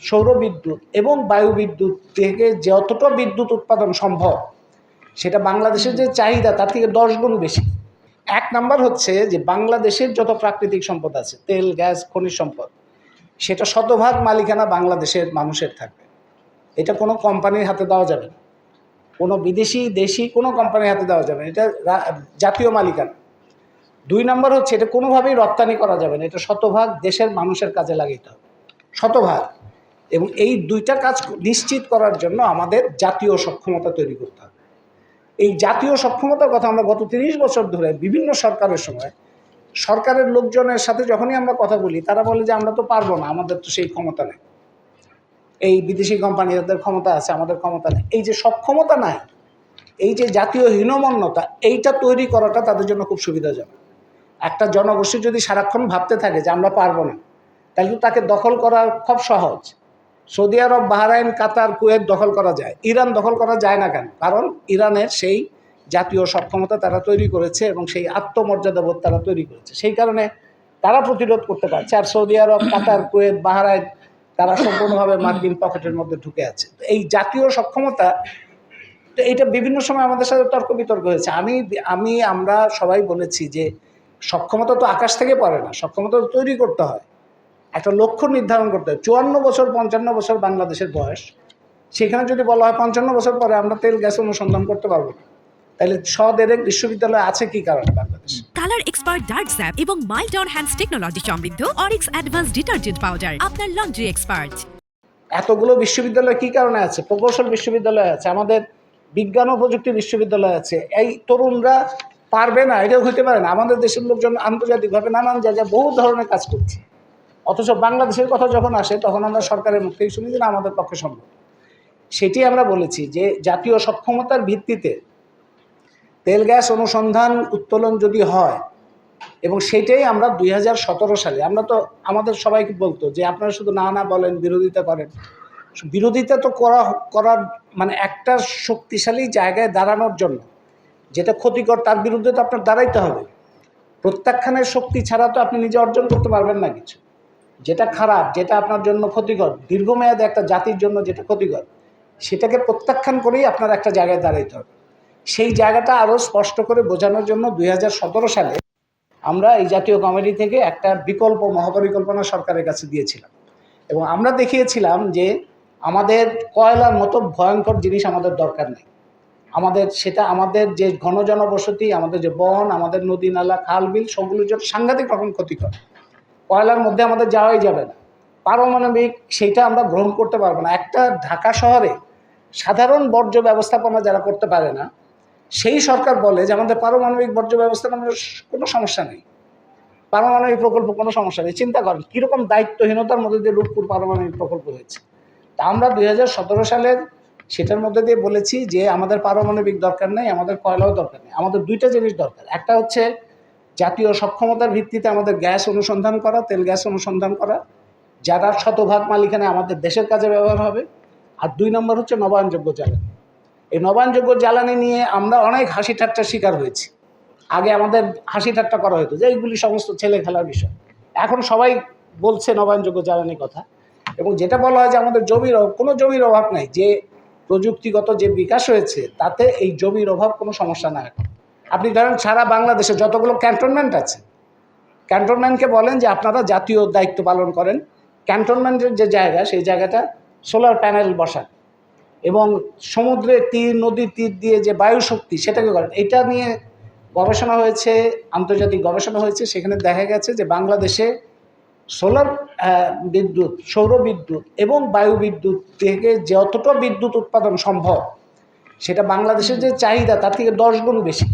সৌর বিদ্যুৎ এবং বায়ু বিদ্যুৎ থেকে যতটা বিদ্যুৎ উৎপাদন সম্ভব সেটা বাংলাদেশের যে চাহিদা তার থেকে 10 গুণ বেশি। এক নাম্বার হচ্ছে যে বাংলাদেশের যত প্রাকৃতিক সম্পদ আছে, তেল, গ্যাস, খনিজ সম্পদ, সেটা শতভাগ মালিকানা বাংলাদেশের মানুষের থাকবে। এটা কোনো কোম্পানির হাতে দেওয়া যাবে না, কোনো বিদেশি দেশি কোনো কোম্পানির হাতে দেওয়া যাবে না, এটা জাতীয় মালিকানা। 2 নাম্বার হচ্ছে এটা কোনোভাবেই রপ্তানি করা যাবে না, এটা শতভাগ দেশের মানুষের কাজে লাগাইতে হবে, শতভাগ। এবং এই 2টা কাজ নিশ্চিত করার জন্য আমাদের জাতীয় সক্ষমতা তৈরি করতে হবে। এই জাতীয় সক্ষমতার কথা আমরা গত 30 বছর ধরে বিভিন্ন সরকারের সময় সরকারের লোকজনের সাথে যখনই আমরা কথা বলি তারা বলে যে আমরা তো পারবো না, আমাদের তো সেই ক্ষমতা নেই, এই বিদেশি কোম্পানিদের ক্ষমতা আছে, আমাদের ক্ষমতা নেই। এই যে সক্ষমতা নাই, এই যে জাতীয় হীনমন্যতা, এইটা তৈরি করাটা তাদের জন্য খুব সুবিধাজনক। একটা জনগোষ্ঠী যদি সারাক্ষণ ভাবতে থাকে যে আমরা পারবো না, তাহলে তো তাকে দখল করা খুব সহজ। সৌদি আরব, বাহরাইন, কাতার, কুয়েত দখল করা যায়, ইরান দখল করা যায় না কেন? কারণ ইরানের সেই জাতীয় সক্ষমতা তারা তৈরি করেছে এবং সেই আত্মমর্যাদাবোধ তারা তৈরি করেছে, সেই কারণে তারা প্রতিরোধ করতে পারছে। আর সৌদি আরব, কাতার, কুয়েত, বাহরাইন তারা সম্পূর্ণভাবে মার্কিন পকেটের মধ্যে ঢুকে আছে। এই জাতীয় সক্ষমতা, তো এটা বিভিন্ন সময় আমাদের সাথে তর্ক বিতর্ক হয়েছে। আমরা সবাই বলেছি যে সক্ষমতা তো আকাশ থেকে পড়ে না, সক্ষমতা তো তৈরি করতে হয়, একটা লক্ষ্য নির্ধারণ করতে হয়। 54 বছর 55 বছর বাংলাদেশের বয়স, সেখানে যদি বলা হয় 55 বছর পরে আমরা তেল গ্যাস অনুসন্ধান করতে পারবো না, তাহলে সদেরেক বিশ্ববিদ্যালয় আছে কি কারণে Bangladesh? Colour expert dark sap এবং মাইল্ড অন হ্যান্ডস টেকনোলজি সমৃদ্ধ অরিক্স অ্যাডভান্স ডিটারজেন্ট পাউডার আপনার লন্ড্রি এক্সপার্ট। এতগুলো বিশ্ববিদ্যালয় কি কারণে আছে? প্রকৌশল বিশ্ববিদ্যালয় আছে, আমাদের বিজ্ঞান ও প্রযুক্তি বিশ্ববিদ্যালয় আছে। এই তরুণরা পারবে না এটাও হইতে পারে না। আমাদের দেশের লোকজন আন্তর্জাতিকভাবে নানান জায়গায় বহু ধরনের কাজ করছে, অথচ বাংলাদেশের কথা যখন আসে তখন আমরা সরকারের মুখ থেকে শুনি যে না আমাদের পক্ষে সম্ভব। সেটি আমরা বলেছি যে জাতীয় সক্ষমতার ভিত্তিতে তেল গ্যাস অনুসন্ধান উত্তোলন যদি হয়, এবং সেটাই আমরা 2017 সালে, আমরা তো আমাদের সবাইকে বলতো যে আপনারা শুধু না না বলেন, বিরোধিতা করেন। বিরোধিতা তো করার মানে একটা শক্তিশালী জায়গায় দাঁড়ানোর জন্য, যেটা ক্ষতিকর তার বিরুদ্ধে তো আপনার দাঁড়াইতে হবে। প্রত্যাখ্যানের শক্তি ছাড়া তো আপনি নিজে অর্জন করতে পারবেন না কিছু। যেটা খারাপ, যেটা আপনার জন্য ক্ষতিকর, দীর্ঘমেয়াদে একটা জাতির জন্য যেটা ক্ষতিকর, সেটাকে প্রত্যাখ্যান করেই আপনার একটা জায়গায় দাঁড়াইতে হবে। সেই জায়গাটা আরও স্পষ্ট করে বোঝানোর জন্য 2017 সালে আমরা এই জাতীয় কমিটি থেকে একটা বিকল্প মহাপরিকল্পনা সরকারের কাছে দিয়েছিলাম, এবং আমরা দেখিয়েছিলাম যে আমাদের কয়লার মতো ভয়ঙ্কর জিনিস আমাদের দরকার নেই। আমাদের যে ঘন জনবসতি, আমাদের যে বন, আমাদের নদী নালা, খাল বিল, সবগুলোর জন্য সাংঘাতিক রকম ক্ষতিকর। কয়লার মধ্যে আমাদের যাওয়াই যাবে না। পারমাণবিক, সেইটা আমরা গ্রহণ করতে পারবো না। একটা ঢাকা শহরে সাধারণ বর্জ্য ব্যবস্থাপনা যারা করতে পারে না, সেই সরকার বলে যে আমাদের পারমাণবিক বর্জ্য ব্যবস্থাপনার কোনো সমস্যা নেই, পারমাণবিক প্রকল্প কোনো সমস্যা নেই। চিন্তা করেন কীরকম দায়িত্বহীনতার মধ্যে দিয়ে রূপপুর পারমাণবিক প্রকল্প হয়েছে। তা আমরা 2017 সালের সেটার মধ্যে দিয়ে বলেছি যে আমাদের পারমাণবিক দরকার নেই, আমাদের কয়লাও দরকার নেই, আমাদের 2টা জিনিস দরকার। একটা হচ্ছে জাতীয় সক্ষমতার ভিত্তিতে আমাদের গ্যাস অনুসন্ধান করা, তেল গ্যাস অনুসন্ধান করা, যারা শতভাগ মালিকানা আমাদের দেশের কাজে ব্যবহার হবে। আর 2 নম্বর হচ্ছে নবায়নযোগ্য জ্বালানি। এই নবায়নযোগ্য জ্বালানি নিয়ে আমরা অনেক হাসি ঠাট্টার শিকার হয়েছি। আগে আমাদের হাসি ঠাট্টা করা হতো যে এইগুলি সমস্ত ছেলে খেলার বিষয়। এখন সবাই বলছে নবায়নযোগ্য জ্বালানির কথা, এবং যেটা বলা হয় যে আমাদের কোনো জমির অভাব নাই, যে প্রযুক্তিগত যে বিকাশ হয়েছে তাতে এই জমির অভাব কোনো সমস্যা না। এখন আপনি ধরেন সারা বাংলাদেশে যতগুলো ক্যান্টনমেন্ট আছে, ক্যান্টনমেন্টকে বলেন যে আপনারা জাতীয় দায়িত্ব পালন করেন, ক্যান্টনমেন্টের যে জায়গা সেই জায়গাটা সোলার প্যানেল বসান, এবং সমুদ্রের তীর, নদীর তীর দিয়ে যে বায়ু শক্তি সেটাকে করেন। এটা নিয়ে গবেষণা হয়েছে, আন্তর্জাতিক গবেষণা হয়েছে। সেখানে দেখা গেছে যে বাংলাদেশে সোলার বিদ্যুৎ, সৌর বিদ্যুৎ এবং বায়ু বিদ্যুৎ থেকে যতটা বিদ্যুৎ উৎপাদন সম্ভব সেটা বাংলাদেশের যে চাহিদা তার থেকে 10 গুণ বেশি।